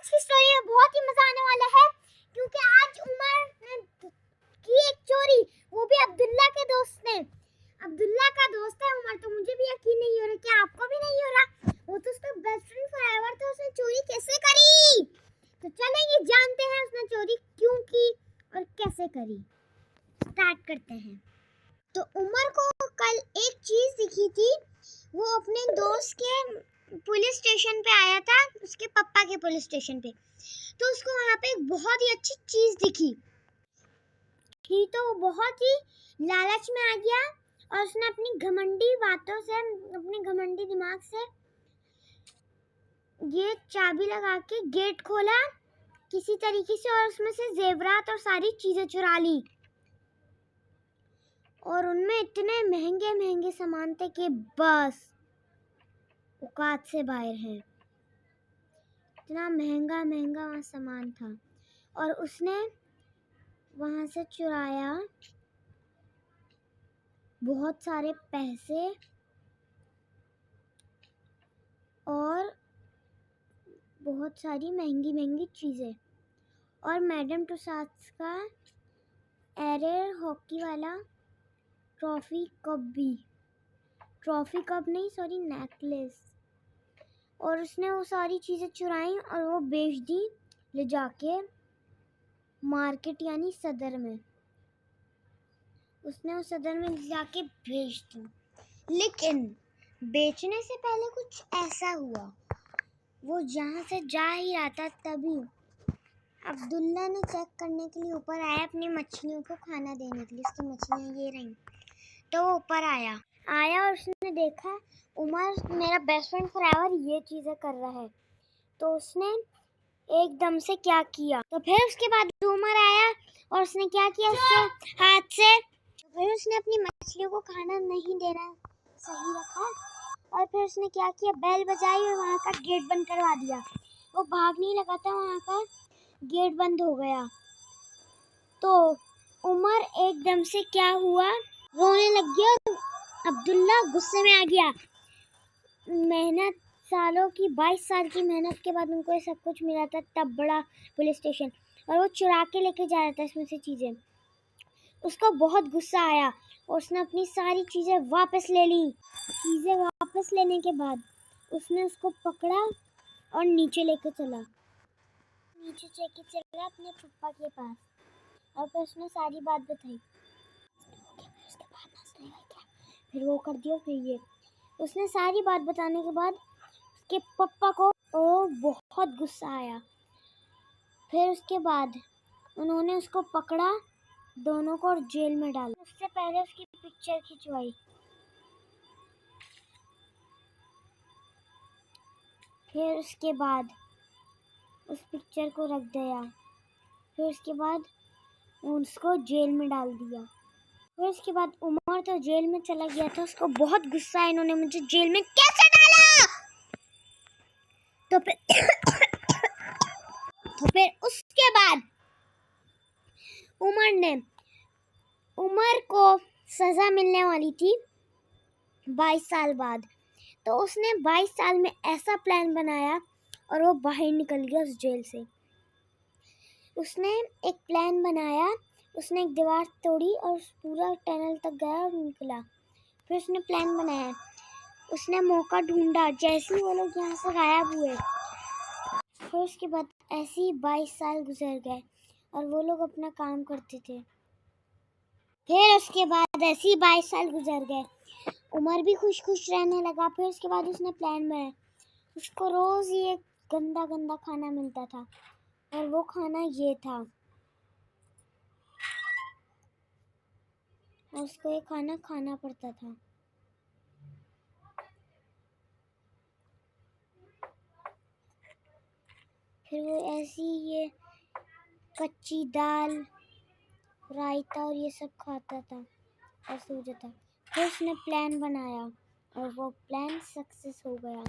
आज की स्टोरी में बहुत ही मजा आने वाला है क्योंकि आज उमर ने की एक चोरी, वो भी अब्दुल्ला के दोस्त ने। अब्दुल्ला का दोस्त है उमर, तो मुझे भी यकीन नहीं हो रहा, क्या आपको भी नहीं हो रहा? वो तो उसका बेस्ट फ्रेंड फॉरएवर था, उसने चोरी कैसे करी? तो चलेंगे जानते हैं उसने चोरी क्यों की और कैसे करी। स्टार्ट करते हैं। तो उमर को कल एक चीज दिखी थी, वो अपने दोस्त के पुलिस स्टेशन पे आया था, उसके पापा के पुलिस स्टेशन पे। तो उसको वहाँ पे एक बहुत ही अच्छी चीज दिखी थी, तो वो बहुत ही लालच में आ गया और उसने अपनी घमंडी बातों से, अपने घमंडी दिमाग से ये चाबी लगा के गेट खोला किसी तरीके से और उसमें से जेवरात और सारी चीजें चुरा ली। और उनमें इतने महंगे महंगे सामान थे कि बस औकात से बाहर है। इतना महंगा महंगा वहाँ सामान था और उसने वहाँ से चुराया बहुत सारे पैसे और बहुत सारी महंगी महंगी चीज़ें और मैडम टुसाड्स का एयर हॉकी वाला ट्रॉफी कप नहीं सॉरी नेकलेस। और उसने वो सारी चीज़ें चुराई और वो बेच दी ले जाके मार्केट यानी सदर में। उसने उस सदर में जाके बेच दी, लेकिन बेचने से पहले कुछ ऐसा हुआ, वो जहाँ से जा ही रहा था तभी अब्दुल्ला ने चेक करने के लिए ऊपर आया अपनी मछलियों को खाना देने के लिए। उसकी मछलियाँ ये रहीं। तो वो ऊपर आया और उसने देखा उमर मेरा बेस्ट फ्रेंड फॉरएवर ये चीज़ें कर रहा है। तो उसने एकदम से क्या किया, तो फिर उसके बाद उमर आया और उसने क्या किया, उसके हाथ से फिर उसने अपनी मछलियों को खाना नहीं देना सही रखा और फिर उसने क्या किया, बेल बजाई और वहाँ का गेट बंद करवा दिया। वो भागने लगा था, वहाँ का गेट बंद हो गया। तो उमर एकदम से क्या हुआ, रोने लग गया। अब्दुल्ला गुस्से में आ गया। मेहनत सालों की 22 साल की मेहनत के बाद उनको ये सब कुछ मिला था, तब बड़ा पुलिस स्टेशन, और वो चुरा के लेके जा रहा था इसमें से चीज़ें। उसको बहुत गुस्सा आया और उसने अपनी सारी चीज़ें वापस ले ली। चीज़ें वापस लेने के बाद उसने उसको पकड़ा और नीचे लेके चला अपने पप्पा के पास और फिर उसने सारी बात बताई। उसके बाद फिर वो कर दिया। फिर ये उसने सारी बात बताने के बाद उसके पप्पा को बहुत गुस्सा आया। फिर उसके बाद उन्होंने उसको पकड़ा दोनों को और जेल में डाला। उससे पहले उसकी पिक्चर खिंचवाई। फिर उसके बाद उस पिक्चर को रख दिया। फिर उसके बाद उसको जेल में डाल दिया। फिर उसके बाद उमर तो जेल में चला गया था। उसको बहुत गुस्सा है, इन्होंने मुझे जेल में कैसे डाला। तो फिर उसके बाद उमर को सज़ा मिलने वाली थी 22 साल बाद। तो उसने 22 साल में ऐसा प्लान बनाया और वो बाहर निकल गया उस जेल से। उसने एक प्लान बनाया, उसने एक दीवार तोड़ी और पूरा टनल तक गया और निकला। फिर उसने प्लान बनाया, उसने मौका ढूंढा जैसे ही वो लोग यहाँ से गायब हुए। फिर उसके बाद ऐसे ही 22 साल गुजर गए और वो लोग अपना काम करते थे। फिर उसके बाद ऐसे ही 22 साल गुजर गए, उमर भी खुश खुश रहने लगा। फिर उसके बाद उसने प्लान बनाया, उसको रोज़ ये गंदा गंदा खाना मिलता था और वो खाना ये था, और उसको ये खाना खाना पड़ता था। फिर वो ऐसी ये कच्ची दाल, रायता और ये सब खाता था और सो जाता। फिर उसने प्लान बनाया और वो प्लान सक्सेस हो गया।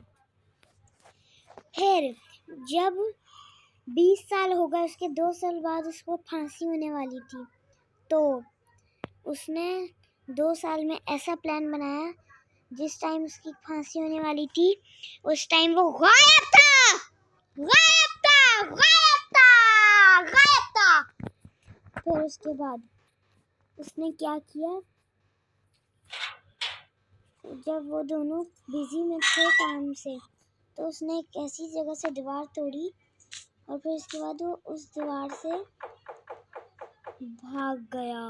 फिर जब 20 साल हो गए, उसके 2 साल बाद उसको फांसी होने वाली थी। तो उसने 2 साल में ऐसा प्लान बनाया, जिस टाइम उसकी फांसी होने वाली थी उस टाइम वो गायब था। उसके बाद उसने क्या किया, जब वो दोनों बिजी में थे काम से, तो उसने एक ऐसी जगह से दीवार तोड़ी और फिर उसके बाद वो उस दीवार से भाग गया।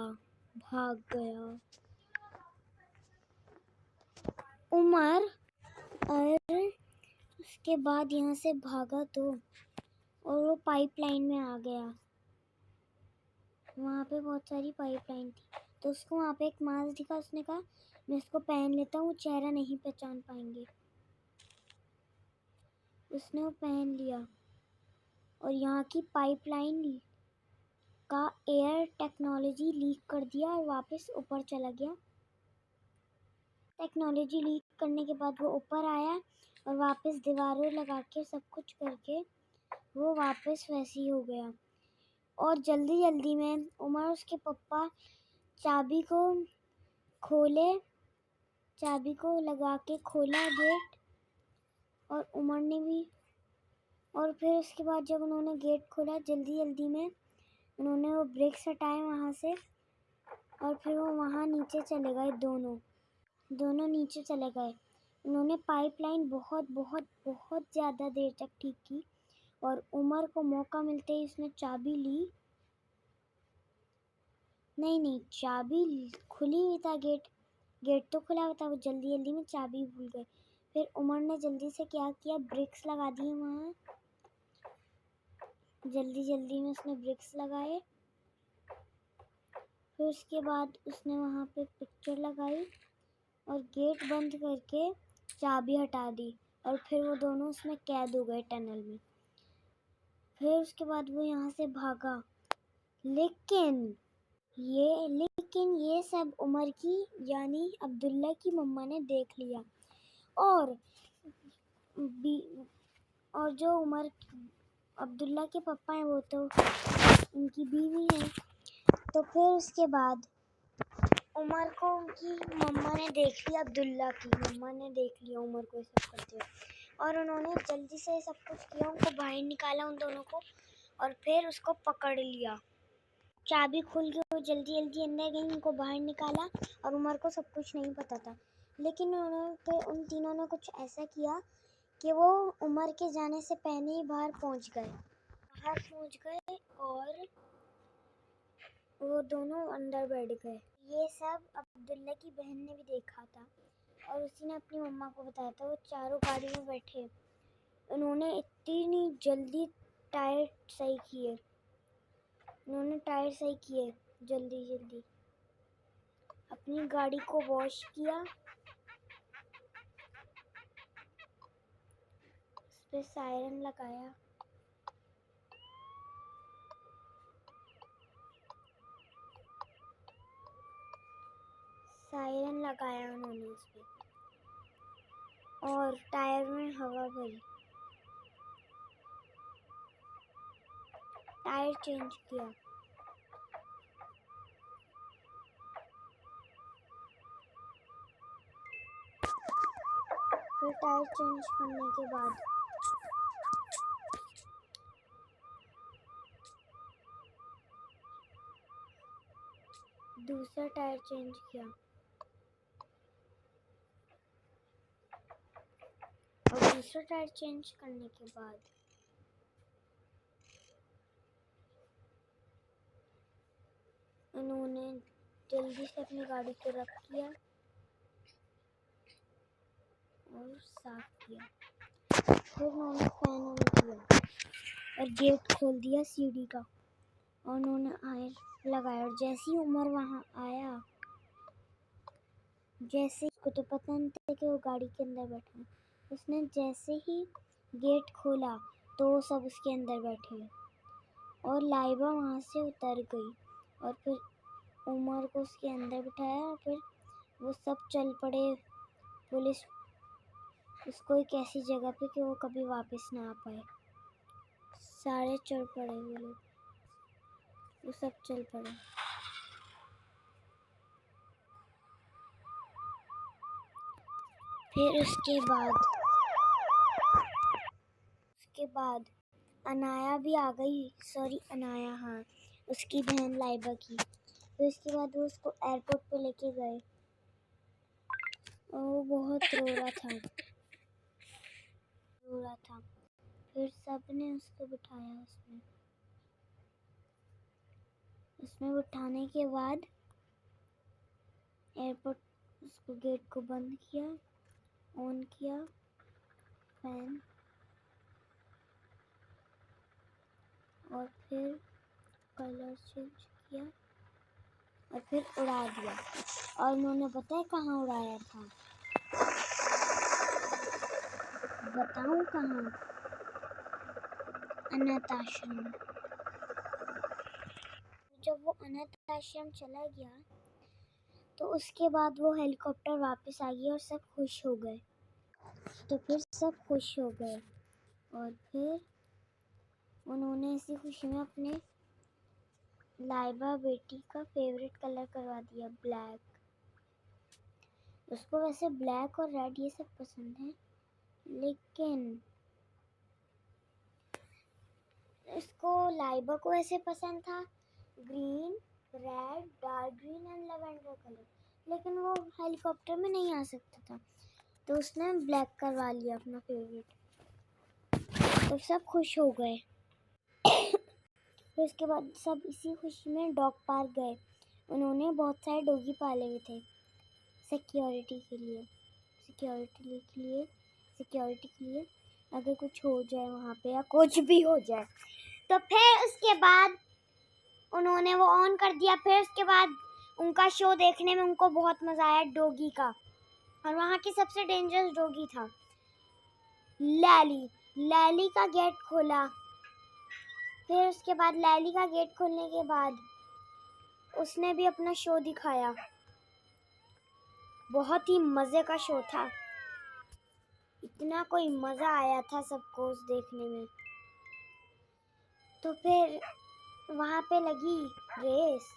उमर और उसके बाद यहाँ से भागा तो और वो पाइपलाइन में आ गया। वहाँ पे बहुत सारी पाइपलाइन थी, तो उसको वहाँ पे एक मास्क दिखा। उसने कहा मैं इसको पहन लेता हूँ, चेहरा नहीं पहचान पाएंगे। उसने वो पहन लिया और यहाँ की पाइपलाइन का एयर टेक्नोलॉजी लीक कर दिया और वापस ऊपर चला गया। टेक्नोलॉजी लीक करने के बाद वो ऊपर आया और वापस दीवारों लगा के सब कुछ करके वो वापस वैसे ही हो गया। और जल्दी जल्दी में उमर उसके पापा चाबी को लगा के खोला गेट, और उमर ने भी। और फिर उसके बाद जब उन्होंने गेट खोला, जल्दी जल्दी में उन्होंने वो ब्रिक्स हटाए वहाँ से, और फिर वो वहाँ नीचे चले गए। दोनों नीचे चले गए। उन्होंने पाइपलाइन बहुत बहुत बहुत ज़्यादा देर तक ठीक की, और उमर को मौका मिलते ही उसने चाबी ली। नहीं, चाबी खुली हुई था। गेट तो खुला हुआ था। वो जल्दी जल्दी में चाबी भूल गए। फिर उमर ने जल्दी से क्या किया, ब्रिक्स लगा दिए वहाँ। जल्दी जल्दी में उसने ब्रिक्स लगाए। फिर उसके बाद उसने वहाँ पे पिक्चर लगाई और गेट बंद करके चाबी हटा दी, और फिर वो दोनों उसमें कैद हो गए टनल में। फिर उसके बाद वो यहाँ से भागा, लेकिन ये सब उमर की यानी अब्दुल्ला की मम्मा ने देख लिया। और जो उमर अब्दुल्ला के पापा हैं, वो तो उनकी बीवी हैं। तो फिर उसके बाद उमर को उनकी मम्मा ने देख लिया, अब्दुल्ला की मम्मा ने देख लिया उमर को सब करते हुए, और उन्होंने जल्दी से सब कुछ किया, उनको बाहर निकाला उन दोनों को, और फिर उसको पकड़ लिया। चाबी खुल गई, वो जल्दी जल्दी अंदर गई, उनको बाहर निकाला, और उमर को सब कुछ नहीं पता था। लेकिन उन तीनों ने कुछ ऐसा किया कि वो उमर के जाने से पहले ही बाहर पहुंच गए और वो दोनों अंदर बैठ गए। ये सब अब्दुल्ला की बहन ने भी देखा था, और उसी ने अपनी मम्मा को बताया था। वो चारों गाड़ी में बैठे, उन्होंने इतनी जल्दी टायर सही किए जल्दी अपनी गाड़ी को वॉश किया, उस पे सायरन लगाया। उन्होंने उस पे, और टायर में हवा भरी, टायर चेंज किया। फिर टायर चेंज करने के बाद दूसरा टायर चेंज किया, और दूसरा टायर चेंज करने के बाद उन्होंने जल्दी से अपनी गाड़ी को रख किया और साफ किया। फिर उन्होंने फैन ऑन किया और गेट खोल दिया सीढ़ी का, और उन्होंने आयर लगाया। और जैसे ही उमर वहाँ आया, जैसे को तो पता नहीं था कि वो गाड़ी के अंदर बैठा है, उसने जैसे ही गेट खोला तो वो सब उसके अंदर बैठे, और लाइबा वहाँ से उतर गई, और फिर उमर को उसके अंदर बिठाया, और फिर वो सब चल पड़े। पुलिस उसको एक ऐसी जगह पे कि वो कभी वापस ना आ पाए। सारे चल पड़े वो सब चल पड़े। फिर उसके बाद अनाया भी आ गई। अनाया, हाँ, उसकी बहन लाइबा की। फिर उसके बाद वो उसको एयरपोर्ट पे लेके गए और वो बहुत रो रहा था। फिर सबने उसको बिठाया उसमें बिठाने के बाद एयरपोर्ट उसको गेट को बंद किया, ऑन किया फैन और फिर कलर चेंज किया और फिर उड़ा दिया। और उन्होंने बताया कहाँ उड़ाया था? बताऊं कहाँ? अनाथ आश्रम। जब वो अनाथ आश्रम चला गया तो उसके बाद वो हेलीकॉप्टर वापस आ गया और सब खुश हो गए। और फिर उन्होंने इसी खुशी में अपने लाइबा बेटी का फेवरेट कलर करवा दिया, ब्लैक। उसको वैसे ब्लैक और रेड ये सब पसंद है, लेकिन इसको लाइबा को ऐसे पसंद था green, red, dark green and lavender colour, लेकिन वो हेलीकॉप्टर में नहीं आ सकता था तो उसने ब्लैक करवा लिया अपना फेवरेट। तो सब खुश हो गए। फिर उसके बाद सब इसी खुशी में डॉग पार्क गए। उन्होंने बहुत सारे डॉगी पाले हुए थे सिक्योरिटी के लिए अगर कुछ हो जाए वहाँ पे या कुछ भी हो जाए। तो फिर उसके बाद उन्होंने वो ऑन कर दिया। फिर उसके बाद उनका शो देखने में उनको बहुत मज़ा आया डॉगी का। और वहाँ की सबसे डेंजरस डॉगी था लैली का गेट खोला। फिर उसके बाद लैली का गेट खोलने के बाद उसने भी अपना शो दिखाया। बहुत ही मज़े का शो था। इतना कोई मज़ा आया था सबको उस देखने में। तो फिर वहाँ पे लगी रेस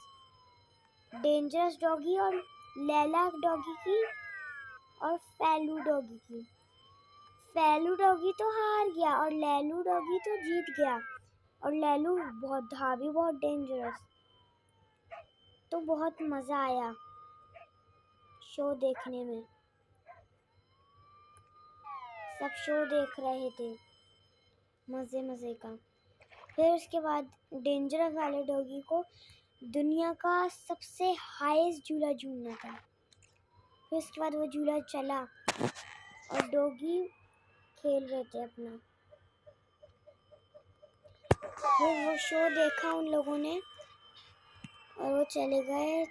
डेंजरस डॉगी और लैला डॉगी की और फैलू डॉगी की। फैलू डॉगी तो हार गया और लैलू डॉगी तो जीत गया। और लैलू बहुत डेंजरस। तो बहुत मज़ा आया शो देखने में। सब शो देख रहे थे मज़े का। फिर उसके बाद डेंजरस वाले डॉगी को दुनिया का सबसे हाईएस्ट झूला झूलना था। फिर उसके बाद वो झूला चला और डॉगी खेल रहे थे अपना। फिर वो शो देखा उन लोगों ने और वो चले गए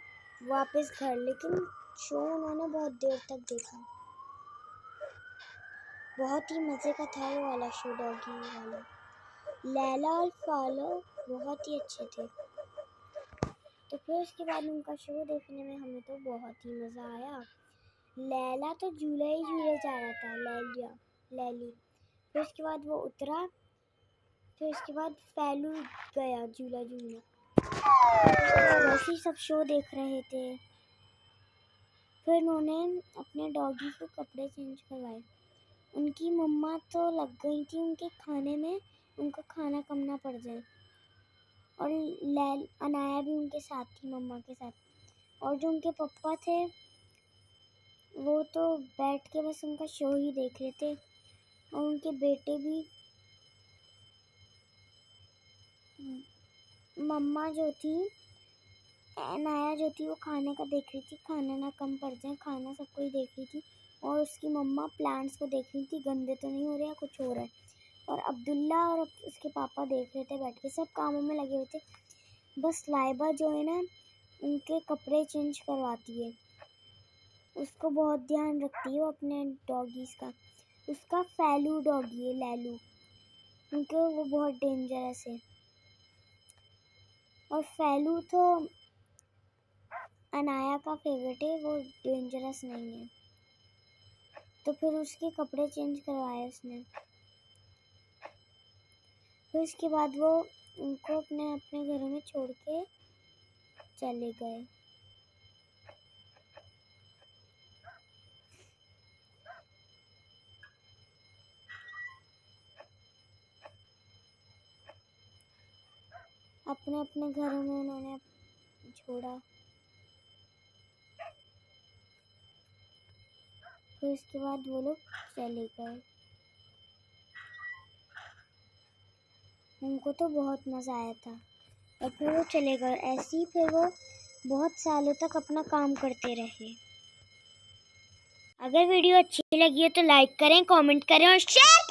वापस घर। लेकिन शो उन्होंने बहुत देर तक देखा। बहुत ही मज़े का था वो वाला शो डॉगी वाला। लैला और फैलू बहुत ही अच्छे थे। तो फिर उसके बाद उनका शो देखने में हमें तो बहुत ही मज़ा आया। लैला तो झूले ही झूले जा रहा था, लैली। फिर उसके बाद वो उतरा। फिर उसके बाद फैलू गया झूला झूलने। वैसे ही सब शो देख रहे थे। फिर उन्होंने अपने डॉगी को कपड़े चेंज करवाए। उनकी मम्मा तो लग गई थी उनके खाने में, उनका खाना कम ना पड़ जाए। और अनाया भी उनके साथ थी, मम्मा के साथ। और जो उनके पापा थे वो तो बैठ के बस उनका शो ही देख रहे थे। और उनके बेटे भी। मम्मा जो थी, अनाया जो थी, वो खाने का देख रही थी, खाना ना कम पड़ जाए, खाना सबको ही देख रही थी। और उसकी मम्मा प्लांट्स को देख रही थी, गंदे तो नहीं हो रहे या कुछ हो रहा है। और अब्दुल्ला और उसके पापा देख रहे थे बैठ के, सब कामों में लगे हुए थे। बस लाइबा जो है ना, उनके कपड़े चेंज करवाती है, उसको बहुत ध्यान रखती है वो अपने डॉगीज़ का। उसका फैलू डॉगी है, लैलू, क्योंकि वो बहुत डेंजरस है। और फैलू तो अनाया का फेवरेट है, वो डेंजरस नहीं है। तो फिर उसके कपड़े चेंज करवाए उसने। फिर उसके बाद वो उनको अपने अपने घरों में छोड़ के चले गए। अपने अपने घरों में उन्होंने छोड़ा। फिर उसके बाद वो लोग चले गए। उनको तो बहुत मज़ा आया था और फिर वो चले गए। ऐसे ही फिर वो बहुत सालों तक अपना काम करते रहे। अगर वीडियो अच्छी लगी हो तो लाइक करें, कमेंट करें और शेयर